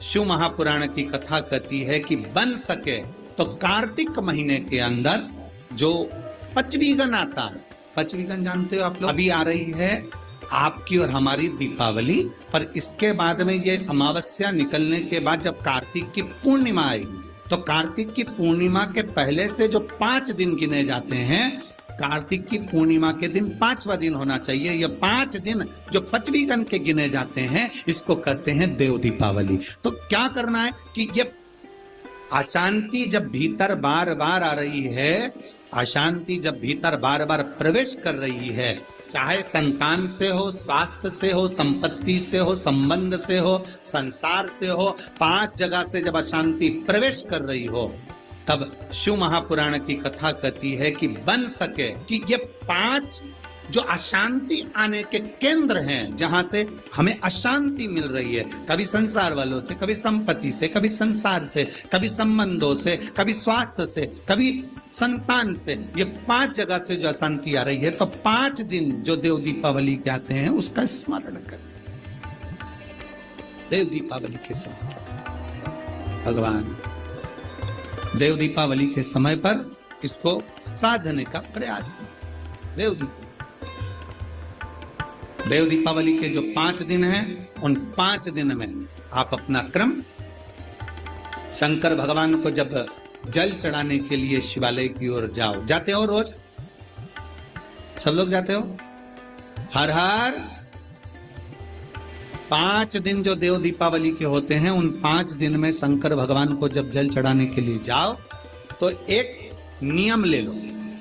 शिव महापुराण की कथा कहती है कि बन सके तो कार्तिक महीने के अंदर जो पचवीगन आता है, पचवीगन जानते हो आप लोग, अभी आ रही है आपकी और हमारी दीपावली, पर इसके बाद में ये अमावस्या निकलने के बाद जब कार्तिक की पूर्णिमा आएगी, तो कार्तिक की पूर्णिमा के पहले से जो 5 दिन गिने जाते हैं, कार्तिक की पूर्णिमा के दिन 5वां दिन होना चाहिए। ये 5 दिन जो पचवीगन के गिने जाते हैं, इसको कहते हैं देव दीपावली। तो क्या करना है कि ये अशांति जब भीतर बार बार आ रही है, अशांति जब भीतर बार बार प्रवेश कर रही है, चाहे संतान से हो, स्वास्थ्य से हो, संपत्ति से हो, संबंध से हो, संसार से हो, 5 जगह से जब अशांति प्रवेश कर रही हो, तब शिव महापुराण की कथा कहती है कि बन सके कि ये 5 जो अशांति आने के केंद्र हैं, जहां से हमें अशांति मिल रही है, कभी संसार वालों से, कभी संपत्ति से, कभी संसार से, कभी संबंधों से, कभी स्वास्थ्य से, कभी संतान से, ये 5 जगह से जो अशांति आ रही है, तो 5 दिन जो देव दीपावली कहते हैं उसका स्मरण करें। देव दीपावली के समय भगवान देव दीपावली के समय पर इसको साधने का प्रयास करें। देव दीपावली के जो 5 दिन हैं, उन 5 दिन में आप अपना क्रम, शंकर भगवान को जब जल चढ़ाने के लिए शिवालय की ओर जाओ, जाते हो रोज, सब लोग जाते हो, हर हर 5 दिन जो देव दीपावली के होते हैं, उन 5 दिन में शंकर भगवान को जब जल चढ़ाने के लिए जाओ, तो एक नियम ले लो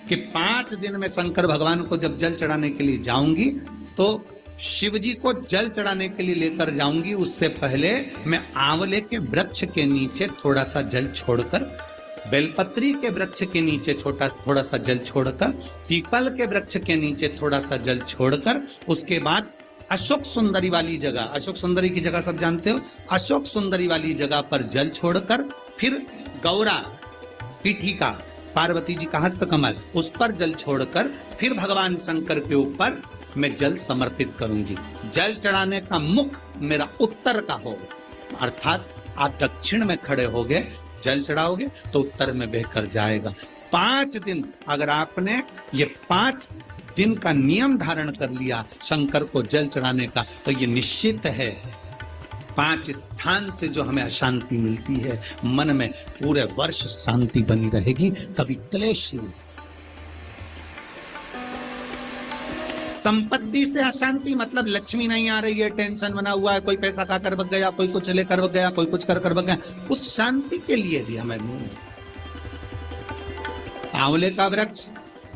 कि 5 दिन में शंकर भगवान को जब जल चढ़ाने के लिए जाऊंगी, तो शिव जी को जल चढ़ाने के लिए लेकर जाऊंगी, उससे पहले मैं आंवले के वृक्ष के नीचे थोड़ा सा जल छोड़कर, बेलपत्री के वृक्ष के नीचे थोड़ा सा जल छोड़कर, पीपल के वृक्ष के नीचे थोड़ा सा जल छोड़कर, उसके बाद अशोक सुंदरी वाली जगह, अशोक सुंदरी की जगह सब जानते हो, अशोक सुंदरी वाली जगह पर जल छोड़कर, फिर गौरा पीठिका, पार्वती जी का हस्तकमल, उस पर जल छोड़कर, फिर भगवान शंकर के ऊपर मैं जल समर्पित करूंगी। जल चढ़ाने का मुख मेरा उत्तर का होगा, अर्थात आप दक्षिण में खड़े होगे, जल चढ़ाओगे तो उत्तर में बहकर जाएगा। 5 दिन अगर आपने ये 5 दिन का नियम धारण कर लिया शंकर को जल चढ़ाने का, तो ये निश्चित है 5 स्थान से जो हमें अशांति मिलती है, मन में पूरे वर्ष शांति बनी रहेगी, कभी क्लेश नहीं। संपत्ति से अशांति मतलब लक्ष्मी नहीं आ रही है, टेंशन बना हुआ है, कोई पैसा खाकर भग गया, कोई कुछ लेकर भग गया, कोई कुछ कर भग गया, उस शांति के लिए भी हमें आंवले का वृक्ष,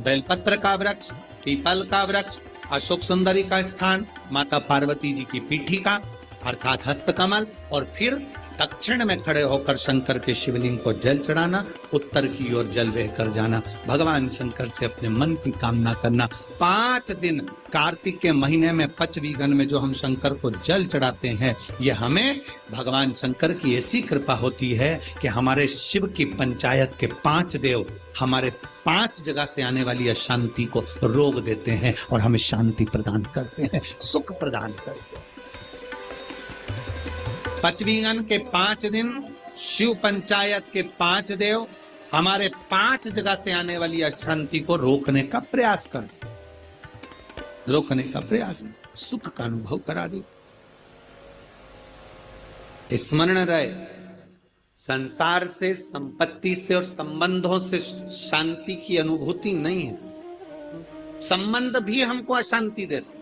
बेलपत्र का वृक्ष, पीपल का वृक्ष, अशोक सुंदरी का स्थान, माता पार्वती जी की पीठिका अर्थात हस्तकमल, और फिर दक्षिण में खड़े होकर शंकर के शिवलिंग को जल चढ़ाना, उत्तर की ओर जल बहकर जाना, भगवान शंकर से अपने मन की कामना करना। 5 दिन कार्तिक के महीने में पचवीगन में जो हम शंकर को जल चढ़ाते हैं, ये हमें भगवान शंकर की ऐसी कृपा होती है कि हमारे शिव की पंचायत के 5 देव हमारे 5 जगह से आने वाली अशांति को रोक देते हैं और हमें शांति प्रदान करते हैं, सुख प्रदान करते हैं। पचवीगन के 5 दिन शिव पंचायत के 5 देव हमारे 5 जगह से आने वाली अशांति को रोकने का प्रयास कर, रोकने का प्रयास, सुख का अनुभव करा दे। स्मरण रहे, संसार से, संपत्ति से और संबंधों से शांति की अनुभूति नहीं है। संबंध भी हमको अशांति देते,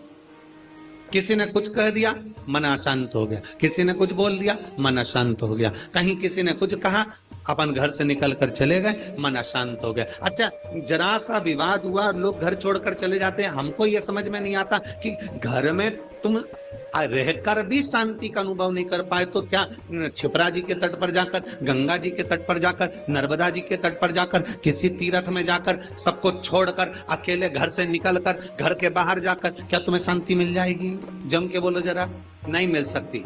किसी ने कुछ कह दिया, मन अशांत हो गया, किसी ने कुछ बोल दिया, मन अशांत हो गया, कहीं किसी ने कुछ कहा, अपन घर से निकल कर चले गए, मन अशांत हो गया। अच्छा, जरा सा विवाद हुआ, लोग घर छोड़कर चले जाते हैं। हमको ये समझ में नहीं आता कि घर में तुम रहकर भी शांति का अनुभव नहीं कर पाए, तो क्या क्षिप्रा जी के तट पर जाकर, गंगा जी के तट पर जाकर, नर्मदा जी के तट पर जाकर, किसी तीर्थ में जाकर, सबको छोड़कर, अकेले घर से निकलकर, घर के बाहर जाकर, क्या तुम्हें शांति मिल जाएगी? जम के बोलो जरा, नहीं मिल सकती।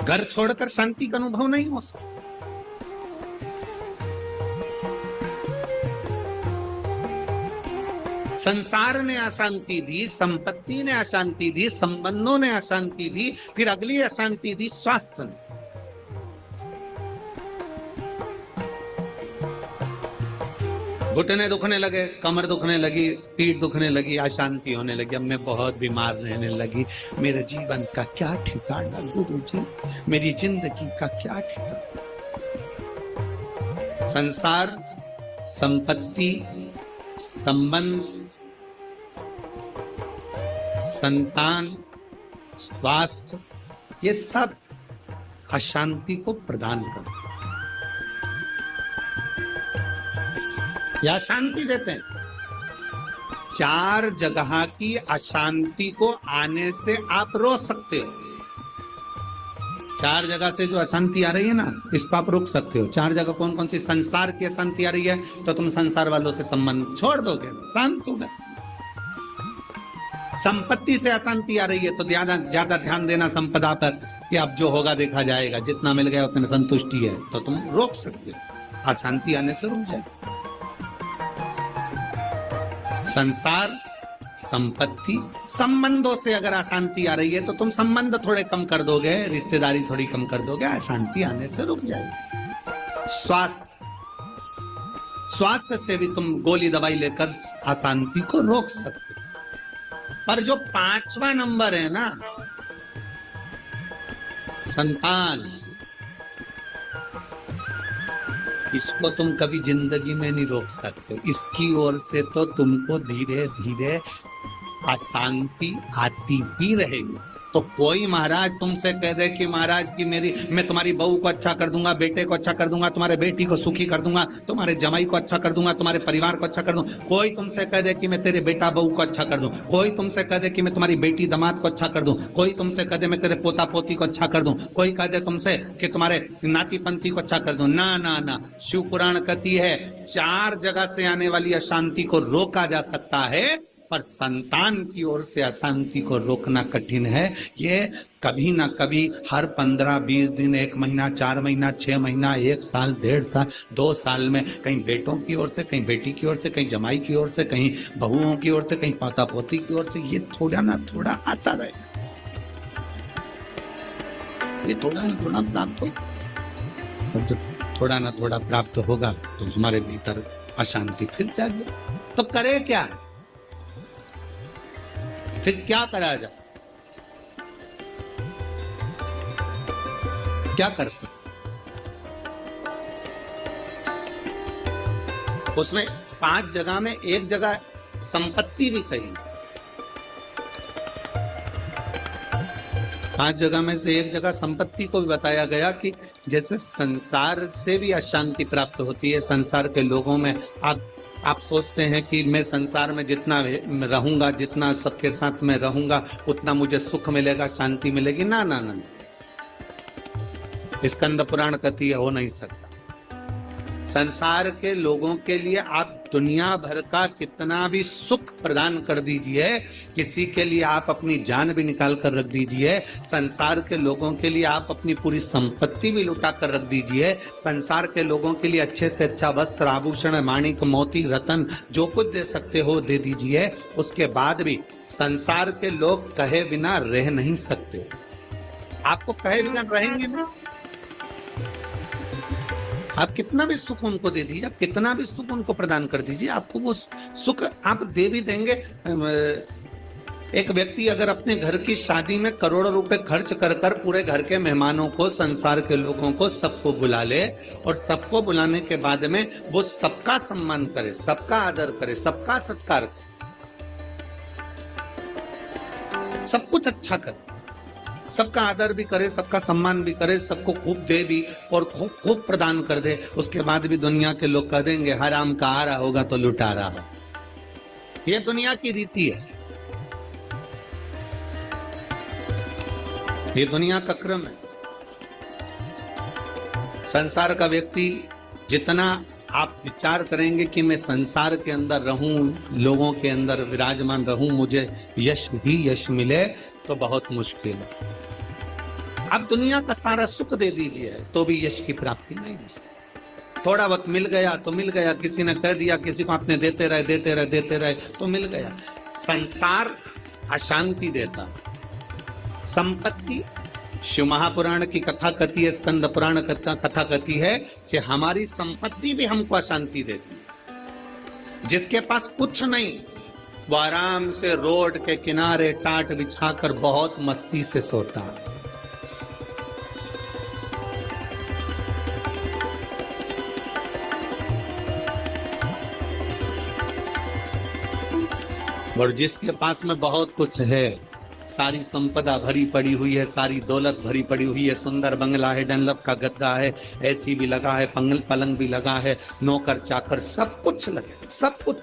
घर छोड़कर शांति का अनुभव नहीं हो सकता। संसार ने अशांति दी, संपत्ति ने अशांति दी, संबंधों ने अशांति दी, फिर अगली अशांति दी स्वास्थ्य ने। घुटने दुखने लगे, कमर दुखने लगी, पीठ दुखने लगी, अशांति होने लगी, अब मैं बहुत बीमार रहने लगी, मेरे जीवन का क्या ठिकाना गुरुजी, मेरी जिंदगी का क्या ठिकाना। संसार, संपत्ति, संबंध, संतान, स्वास्थ्य, ये सब अशांति को प्रदान करते, या शांति देते हैं। चार जगह की अशांति को आने से आप रोक सकते हो। चार जगह से जो अशांति आ रही है ना, इसको आप रोक सकते हो। चार जगह कौन कौन सी? संसार की अशांति आ रही है तो तुम संसार वालों से संबंध छोड़ दोगे, शांत हो गए। संपत्ति से अशांति आ रही है तो ज्यादा ध्यान देना संपदा पर, कि अब जो होगा देखा जाएगा, जितना मिल गया उतने संतुष्टि है, तो तुम रोक सकते हो, अशांति आने से रुक जाए। संसार, संपत्ति, संबंधों से अगर अशांति आ रही है तो तुम संबंध थोड़े कम कर दोगे, रिश्तेदारी थोड़ी कम कर दोगे, अशांति आने से रुक जाएगी। स्वास्थ्य, स्वास्थ्य से भी तुम गोली दवाई लेकर अशांति को रोक सकते हो। पर जो पांचवा नंबर है ना, संतान, इसको तुम कभी जिंदगी में नहीं रोक सकते। इसकी ओर से तो तुमको धीरे धीरे अशांति आती ही रहेगी। तो कोई महाराज तुमसे कह दे कि महाराज की मैं तुम्हारी बहू को अच्छा कर दूंगा, बेटे को अच्छा कर दूंगा, तुम्हारे बेटी को सुखी कर दूंगा, तुम्हारे जमाई को अच्छा कर दूंगा, तुम्हारे परिवार को अच्छा कर दूंगा। कोई तुमसे कह दे कि मैं तेरे बेटा बहू को अच्छा कर दूं, कोई तुमसे कह दे कि मैं तुम्हारी बेटी दामाद को अच्छा कर दूं, कोई तुमसे कह दे मैं तेरे पोता पोती को अच्छा कर दूं, कोई कह दे तुमसे कि तुम्हारे नाती पंथी को अच्छा कर दूं। ना ना ना, शिव पुराण कहती है चार जगह से आने वाली अशांति को रोका जा सकता है, पर संतान की ओर से अशांति को रोकना कठिन है। ये कभी ना कभी हर 15-20 दिन, 1 महीना, 4 महीना, 6 महीना, 1 साल, 1.5 साल, 2 साल में कहीं बेटों की ओर से, कहीं बेटी की ओर से, कहीं जमाई की ओर से, कहीं बहुओं की ओर से, कहीं पोता पोती की ओर से, ये थोड़ा ना थोड़ा आता रहेगा। ये थोड़ा ना थोड़ा प्राप्त हो, जब थोड़ा ना थोड़ा प्राप्त होगा तो हमारे भीतर अशांति फिर जाएगी। तो करे क्या? फिर क्या करा जाए? क्या कर सकते? उसमें 5 जगह में एक जगह संपत्ति भी कही, 5 जगह में से एक जगह संपत्ति को भी बताया गया कि जैसे संसार से भी अशांति प्राप्त होती है। संसार के लोगों में आप सोचते हैं कि मैं संसार में जितना रहूंगा, जितना सबके साथ में रहूंगा, उतना मुझे सुख मिलेगा, शांति मिलेगी। ना ना ना, स्कंद पुराण कहती है हो नहीं सकता। संसार के लोगों के लिए आप दुनिया भर का कितना भी सुख प्रदान कर दीजिए, किसी के लिए आप अपनी जान भी निकाल कर रख दीजिए, संसार के लोगों के लिए आप अपनी पूरी संपत्ति भी लुटा कर रख दीजिए, संसार के लोगों के लिए अच्छे से अच्छा वस्त्र, आभूषण, माणिक, मोती, रतन, जो कुछ दे सकते हो दे दीजिए। उसके बाद भी संसार के लोग कहे बिना रह नहीं सकते। आपको कहे बिना रहेंगे ना? आप कितना भी सुख उनको दे दीजिए, आप कितना भी सुख उनको प्रदान कर दीजिए, आपको वो सुख आप दे भी देंगे। एक व्यक्ति अगर अपने घर की शादी में करोड़ों रुपए खर्च कर कर पूरे घर के मेहमानों को, संसार के लोगों को, सबको बुला ले, और सबको बुलाने के बाद में वो सबका सम्मान करे, सबका आदर करे, सबका सत्कार करे, सब कुछ अच्छा करे, सबका आदर भी करे, सबका सम्मान भी करे, सबको खूब दे भी और खूब खूब प्रदान कर दे, उसके बाद भी दुनिया के लोग कह देंगे हराम का आ रहा होगा तो लुटा रहा हो। ये दुनिया की रीति है, ये दुनिया का क्रम है। संसार का व्यक्ति जितना आप विचार करेंगे कि मैं संसार के अंदर रहूं, लोगों के अंदर विराजमान रहूं, मुझे यश ही यश मिले, तो बहुत मुश्किल है। आप दुनिया का सारा सुख दे दीजिए तो भी यश की प्राप्ति नहीं हो सकती। थोड़ा बहुत मिल गया तो मिल गया, किसी ने कह दिया, किसी को आपने देते रहे तो मिल गया। संसार अशांति देता, संपत्ति, शिव महापुराण की कथा कहती है, स्कंद पुराण कथा कहती है कि हमारी संपत्ति भी हमको अशांति देती है। जिसके पास कुछ नहीं वो आराम से रोड के किनारे टाट बिछाकर बहुत मस्ती से सोता। और जिसके पास में बहुत कुछ है, सारी संपदा भरी पड़ी हुई है, सारी दौलत भरी पड़ी हुई है, सुंदर बंगला है, डनलप का गद्दा है, एसी भी लगा है, पलंग भी लगा है, नौकर चाकर सब कुछ लगे, सब कुछ,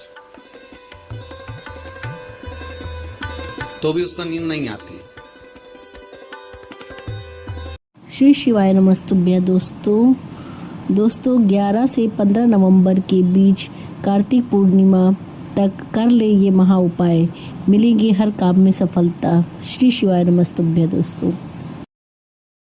तो भी उसको नींद नहीं आती। श्री शिवाय नमस्तुभ्य। दोस्तों 11 से 15 नवंबर के बीच कार्तिक पूर्णिमा तक कर ले ये महा उपाय, मिलेगी हर काम में सफलता। श्री शिवाय नमस्तुभ्य दोस्तों।